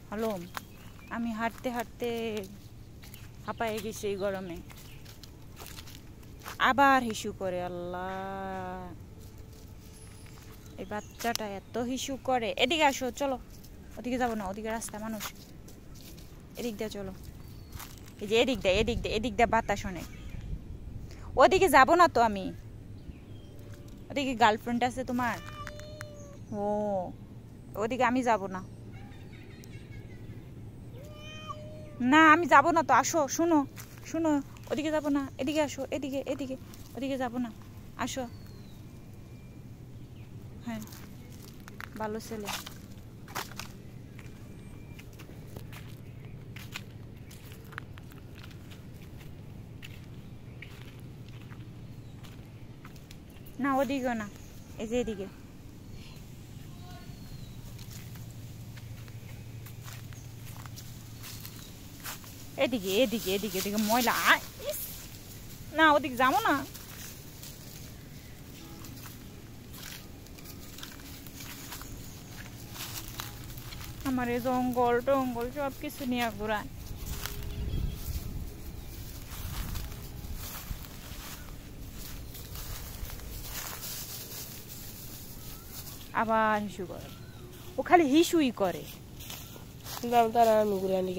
Hello, আমি হাঁটতে হাঁটতে হাঁপায়ে গেছি এই গরমে। আবার হিসু করে। আল্লাহ, এই বাচ্চাটা এত হিসু করে। এদিকে আসো, চলো। ওদিকে যাবো না, ওদিকে রাস্তা মানুষ। এদিক দিয়ে চলো। এই যে এদিক দিয়ে, এদিক দিয়ে, এদিক দিয়ে বাতাস অনেক। ওদিকে যাবো না তো আমি। ওদিকে গার্লফ্রেন্ড আছে তোমার? ও, ওদিকে আমি যাব না। না, আমি যাব না তো। আসো, শুনো শুনো, ওদিকে যাব না, এদিকে আসো, এদিকে এদিকে। ওদিকে যাব না, আসো। হ্যাঁ, ভালো ছেলে। না, ওদিকেও না, এই যে এদিকে। এদিকে এদিকে এদিকে এদিকে ময়লা। না, ওদিকে যাবো না। আমার এই জঙ্গল টঙ্গল সব কিছু নিয়ে ঘোরায়। আবার হিসু করে। ও খালি হিসুই করে। তারা আমি ঘুরে আনি।